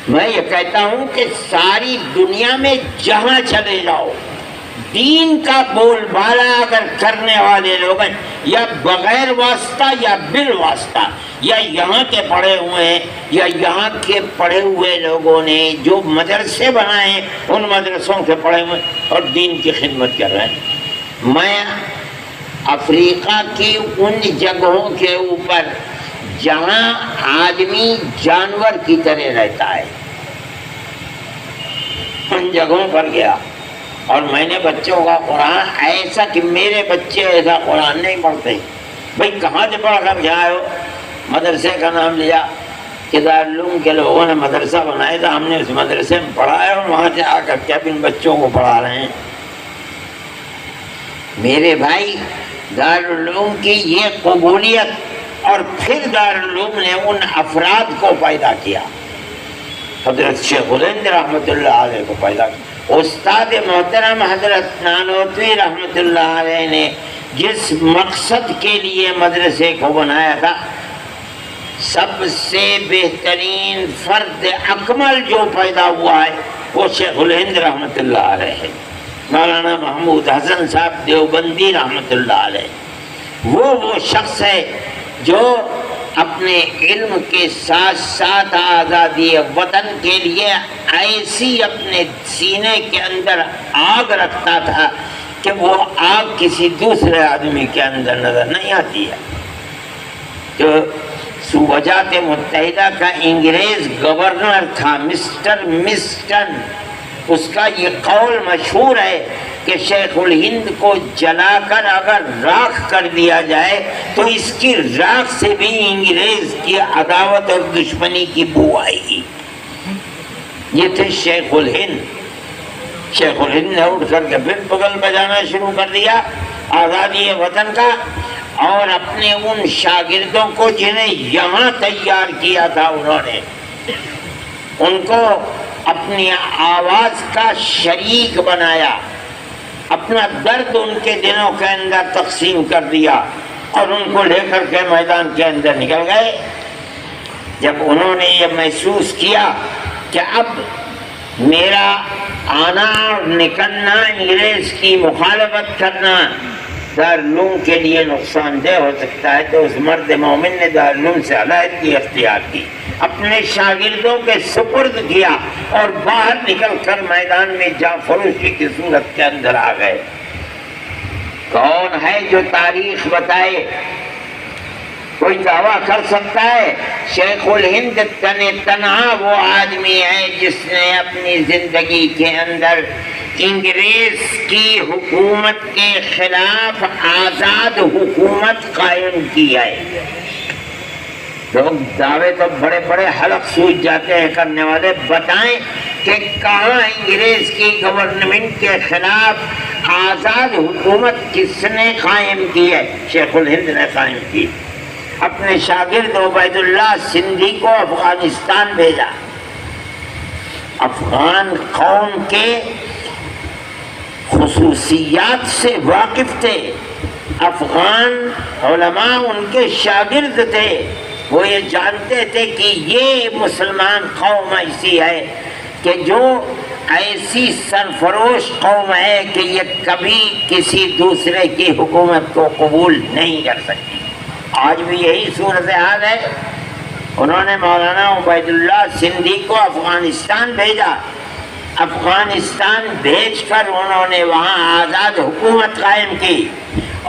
میں یہ کہتا ہوں کہ ساری دنیا میں جہاں چلے جاؤ، دین کا بول بالا اگر کرنے والے لوگ ہیں، یا بغیر واسطہ یا بالواسطہ، یا یہاں کے پڑھے ہوئے ہیں یا یہاں کے پڑھے ہوئے لوگوں نے جو مدرسے بنائے ہیں ان مدرسوں کے پڑھے ہوئے اور دین کی خدمت کر رہے ہیں۔ میں افریقہ کی ان جگہوں کے اوپر جہاں آدمی جانور کی طرح رہتا ہے ان جگہوں پر گیا، اور میں نے بچوں کا قرآن ایسا کہ میرے بچے ایسا قرآن نہیں پڑھتے۔ بھئی کہاں سے پڑھ کر جائے ہو؟ مدرسے کا نام لیا کہ دارالعلوم کے لوگوں نے مدرسہ بنایا تھا، ہم نے اس مدرسے میں پڑھا ہے اور وہاں سے آ کر کے اب ان بچوں کو پڑھا رہے ہیں۔ میرے بھائی، دارالعلوم کی یہ قبولیت اور پھر دارالعلوم نے ان افراد کو پیدا کیا، حضرت شیخ الہند رحمۃ اللہ علیہ کو پیدا کیا، استاد محترم حضرت نانوتوی رحمۃ اللہ علیہ نے جس مقصد کے لیے مدرسے کو بنایا تھا، سب سے بہترین فرد اکمل جو پیدا ہوا ہے وہ شیخ الہند رحمۃ اللہ علیہ ہے، مولانا محمود حسن صاحب دیوبندی رحمۃ اللہ علیہ۔ وہ شخص ہے جو اپنے علم کے ساتھ ساتھ آزادی وطن کے لیے ایسی اپنے سینے کے اندر آگ رکھتا تھا کہ وہ آگ کسی دوسرے آدمی کے اندر نظر نہیں آتی ہے۔ جو صوبات متحدہ کا انگریز گورنر تھا مسٹر مسٹن، اس کا یہ قول مشہور ہے کہ شیخ الہند کو جلا کر اگر راکھ کر دیا جائے تو اس کی راکھ سے بھی انگریز کی عداوت اور دشمنی کی بو آئے گی۔ یہ تھے شیخ الہند۔ شیخ الہند نے اٹھ کر کے پھر بغل بجانا شروع کر دیا آزادی وطن کا، اور اپنے ان شاگردوں کو جنہیں یہاں تیار کیا تھا انہوں نے ان کو اپنی آواز کا شریک بنایا، اپنا درد ان کے دلوں کے اندر تقسیم کر دیا اور ان کو لے کر کے میدان کے اندر نکل گئے۔ جب انہوں نے یہ محسوس کیا کہ اب میرا آنا اور نکلنا، انگریز کی مخالفت کرنا دارالعلوم کے لیے نقصان دہ ہو سکتا ہے، تو اس مرد مومن نے دارالعلوم سے علیحدگی اختیار کی، اپنے شاگردوں کے سپرد کیا اور باہر نکل کر میدان میں جاں فروشی کی صورت کے اندر آ گئے۔ کون ہے جو تاریخ بتائے؟ کوئی دعویٰ کر سکتا ہے؟ شیخ الہند تنہا وہ آدمی ہے جس نے اپنی زندگی کے اندر انگریز کی حکومت کے خلاف آزاد حکومت قائم کی ہے۔ لوگ دعوے تو بڑے بڑے حلق سوچ جاتے ہیں کرنے والے، بتائیں کہ کہاں انگریز کی گورنمنٹ کے خلاف آزاد حکومت کس نے قائم کی ہے؟ شیخ الہند نے قائم کی۔ اپنے شاگرد عبید اللہ سندھی کو افغانستان بھیجا۔ افغان قوم کے خصوصیات سے واقف تھے، افغان علماء ان کے شاگرد تھے، وہ یہ جانتے تھے کہ یہ مسلمان قوم ایسی ہے کہ جو ایسی سرفروش قوم ہے کہ یہ کبھی کسی دوسرے کی حکومت کو قبول نہیں کر سکتی۔ آج بھی یہی صورتحال ہے۔ انہوں نے مولانا عبید اللہ سندھی کو افغانستان بھیجا، افغانستان بھیج کر انہوں نے وہاں آزاد حکومت قائم کی،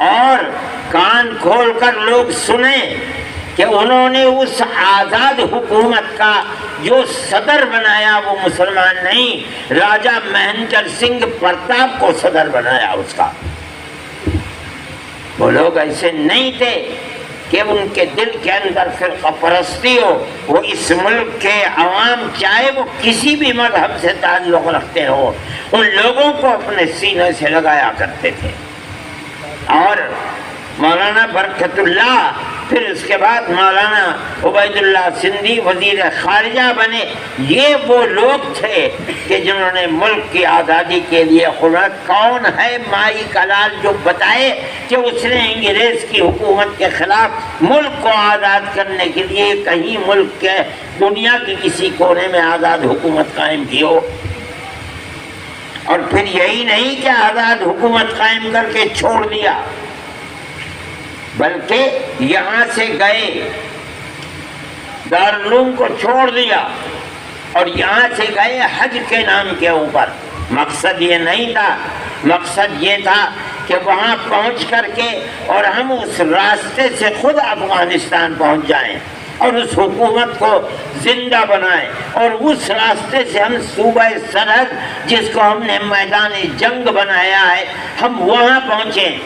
اور کان کھول کر لوگ سنیں کہ انہوں نے اس آزاد حکومت کا جو صدر بنایا وہ مسلمان نہیں، راجہ مہندر سنگھ پرتاپ کو صدر بنایا اس کا۔ وہ لوگ ایسے نہیں تھے کہ ان کے دل کے اندر فرقہ پرستی ہو۔ وہ اس ملک کے عوام چاہے وہ کسی بھی مذہب سے تعلق رکھتے ہو، ان لوگوں کو اپنے سینے سے لگایا کرتے تھے۔ اور مولانا برکت اللہ پھر اس کے بعد مولانا عبید اللہ سندھی وزیر خارجہ بنے۔ یہ وہ لوگ تھے کہ جنہوں نے ملک کی آزادی کے لیے کون ہے مائی کلال جو بتائے کہ اس نے انگریز کی حکومت کے خلاف ملک کو آزاد کرنے کے لیے کہیں ملک کے دنیا کے کسی کونے میں آزاد حکومت قائم کی ہو؟ اور پھر یہی نہیں کہ آزاد حکومت قائم کر کے چھوڑ دیا، بلکہ یہاں سے گئے دارالعلوم کو چھوڑ دیا اور یہاں سے گئے حج کے نام کے اوپر۔ مقصد یہ نہیں تھا، مقصد یہ تھا کہ وہاں پہنچ کر کے اور ہم اس راستے سے خود افغانستان پہنچ جائیں اور اس حکومت کو زندہ بنائیں، اور اس راستے سے ہم صوبہ سرحد جس کو ہم نے میدان جنگ بنایا ہے ہم وہاں پہنچیں۔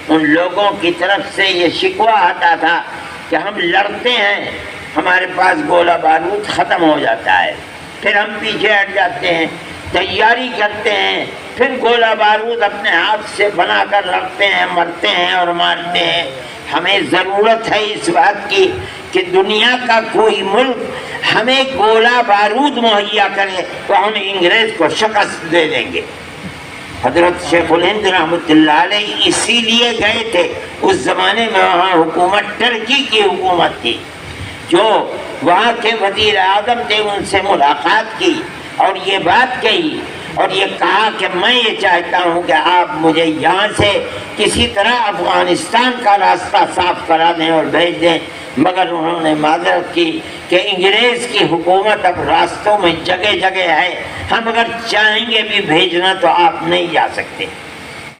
ان لوگوں کی طرف سے یہ شکوہ آتا تھا کہ ہم لڑتے ہیں، ہمارے پاس گولہ بارود ختم ہو جاتا ہے، پھر ہم پیچھے ہٹ جاتے ہیں، تیاری کرتے ہیں، پھر گولہ بارود اپنے ہاتھ سے بنا کر رکھتے ہیں، مرتے ہیں اور مارتے ہیں۔ ہمیں ضرورت ہے اس بات کی کہ دنیا کا کوئی ملک ہمیں گولہ بارود مہیا کرے تو ہم انگریز کو شکست دے دیں گے۔ حضرت شیخ الہند رحمۃ اللہ علیہ اسی لیے گئے تھے۔ اس زمانے میں وہاں حکومت ٹرکی کی حکومت تھی، جو وہاں کے وزیر اعظم تھے، ان سے ملاقات کی اور یہ بات کہی اور یہ کہا کہ میں یہ چاہتا ہوں کہ آپ مجھے یہاں سے کسی طرح افغانستان کا راستہ صاف کرا دیں اور بھیج دیں، مگر انہوں نے معذرت کی کہ انگریز کی حکومت اب راستوں میں جگہ جگہ ہے، ہم اگر چاہیں گے بھی بھیجنا تو آپ نہیں جا سکتے۔